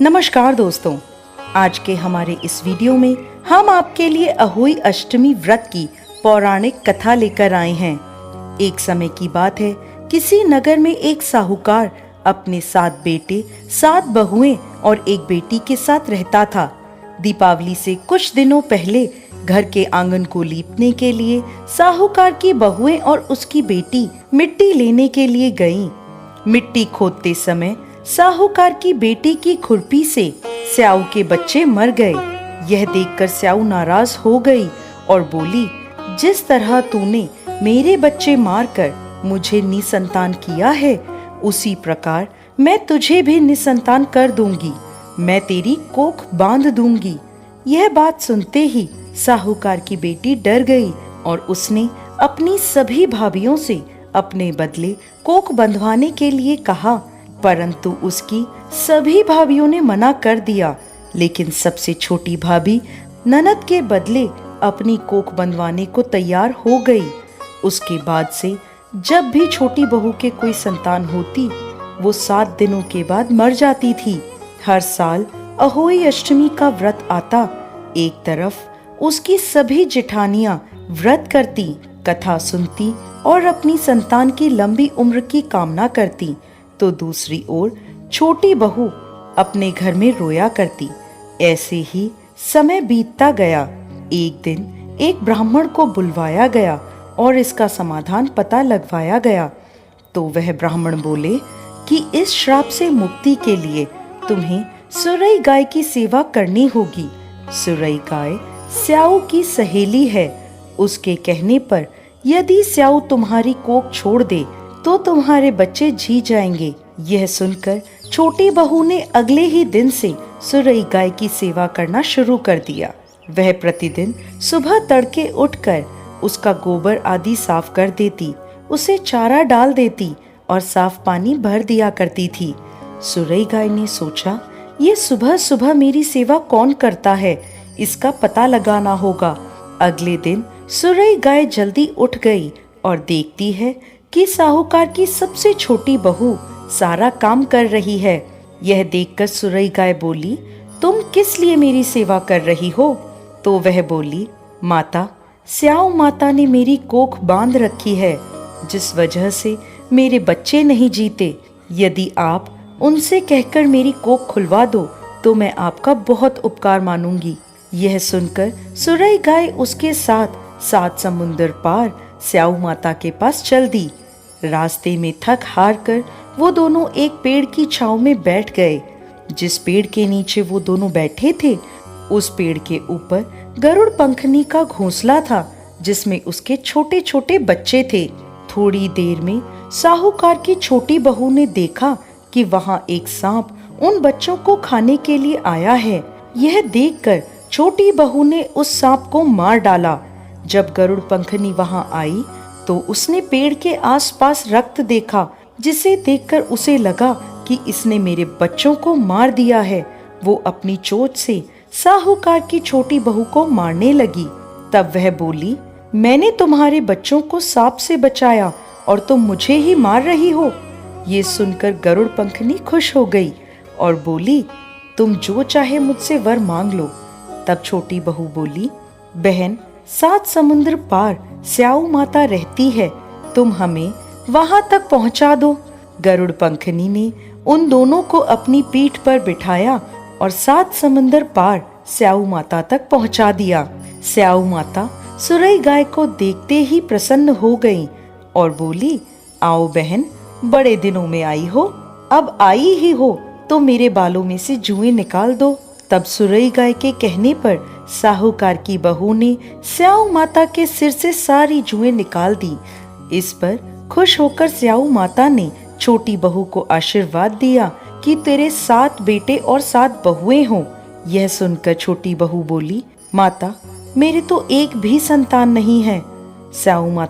नमस्कार दोस्तों, आज के हमारे इस वीडियो में हम आपके लिए अहोई अष्टमी व्रत की पौराणिक कथा लेकर आए हैं। एक समय की बात है, किसी नगर में एक साहूकार अपने 7 बेटे, 7 बहुएं और एक बेटी के साथ रहता था। दीपावली से कुछ दिनों पहले घर के आंगन को लीपने के लिए साहूकार की बहुएं और उसकी बेटी मिट्टी लेने के लिए गईं। मिट्टी खोदते समय साहूकार की बेटी की खुरपी से स्याऊ के बच्चे मर गए। यह देखकर स्याऊ नाराज हो गई और बोली, जिस तरह तूने मेरे बच्चे मारकर मुझे निसंतान किया है, उसी प्रकार मैं तुझे भी निसंतान कर दूंगी। मैं तेरी कोख बांध दूंगी। यह बात सुनते ही साहूकार की बेटी डर गई और उसने अपनी सभी भाभियों से अपने बदले कोख बंधवाने के लिए कहा, परंतु उसकी सभी भाभियों ने मना कर दिया। लेकिन सबसे छोटी भाभी ननद के बदले अपनी कोख बंधवाने को तैयार हो गई। उसके बाद से जब भी छोटी बहू के कोई संतान होती, वो 7 दिनों के बाद मर जाती थी। हर साल अहोई अष्टमी का व्रत आता। एक तरफ उसकी सभी जेठानियां व्रत करती, कथा सुनती और अपनी संतान की लंबी उम्र की कामना करती, तो दूसरी ओर छोटी बहू अपने घर में रोया करती। ऐसे ही समय बीतता गया। एक दिन एक ब्राह्मण को बुलवाया गया और इसका समाधान पता लगवाया गया। तो वह ब्राह्मण बोले कि इस श्राप से मुक्ति के लिए तुम्हें सुरई गाय की सेवा करनी होगी। सुरई गाय स्याऊ की सहेली है। उसके कहने पर यदि स्याऊ तुम्हारी कोख छोड़ दे तो तुम्हारे बच्चे जी जाएंगे। यह सुनकर छोटी बहू ने अगले ही दिन से सुरई गाय की सेवा करना शुरू कर दिया। वह प्रतिदिन सुबह तड़के उठकर उसका गोबर आदि साफ कर देती, उसे चारा डाल देती और साफ पानी भर दिया करती थी। सुरई गाय ने सोचा, ये सुबह सुबह मेरी सेवा कौन करता है, इसका पता लगाना होगा। अगले दिन सुरई गाय जल्दी उठ गई और देखती है कि साहूकार की सबसे छोटी बहू सारा काम कर रही है। यह देखकर सुरई गाय बोली, तुम किस लिए मेरी सेवा कर रही हो? तो वह बोली, माता, स्याऊ माता ने मेरी कोख बांध रखी है, जिस वजह से मेरे बच्चे नहीं जीते। यदि आप उनसे कहकर मेरी कोख खुलवा दो तो मैं आपका बहुत उपकार मानूंगी। यह सुनकर सुरई गाय उसके साथ 7 समुंदर पार स्याऊ माता के पास चल दी। रास्ते में थक हार कर वो दोनों एक पेड़ की छांव में बैठ गए। जिस पेड़ के नीचे वो दोनों बैठे थे, उस पेड़ के ऊपर गरुड़ पंखनी का घोंसला था, जिसमें उसके छोटे छोटे बच्चे थे। थोड़ी देर में साहूकार की छोटी बहू ने देखा कि वहां एक सांप उन बच्चों को खाने के लिए आया है। यह देखकर छोटी बहू ने उस सांप को मार डाला। जब गरुड़ पंखनी वहां आई तो उसने पेड़ के आसपास रक्त देखा, जिसे देखकर उसे लगा कि इसने मेरे बच्चों को मार दिया है। वो अपनी चोंच से साहूकार की छोटी बहू को मारने लगी। तब वह बोली, मैंने तुम्हारे बच्चों को सांप से बचाया और तुम मुझे ही मार रही हो। ये सुनकर गरुड़ पंखनी खुश हो गई और बोली, तुम जो चाहे मुझसे वर मांग लो। तब छोटी बहू बोली, बहन, 7 समुद्र पार स्याऊ माता रहती है, तुम हमें वहां तक पहुंचा दो। गरुड़ पंखनी ने उन दोनों को अपनी पीठ पर बिठाया और 7 समुद्र पार स्याऊ माता तक पहुंचा दिया। स्याऊ माता सुरई गाय को देखते ही प्रसन्न हो गई और बोली, आओ बहन, बड़े दिनों में आई हो, अब आई ही हो तो मेरे बालों में से जुएं निकाल दो। तब सुरई गाय के कहने पर साहूकार की बहू ने स्याऊ माता के सिर से सारी जुएं निकाल दी। इस पर खुश होकर स्याऊ माता ने छोटी बहू को आशीर्वाद दिया कि तेरे 7 बेटे और 7 बहुएं हों। यह सुनकर छोटी बहू बोली, माता, मेरे तो एक भी संतान नहीं है। स्याऊ माता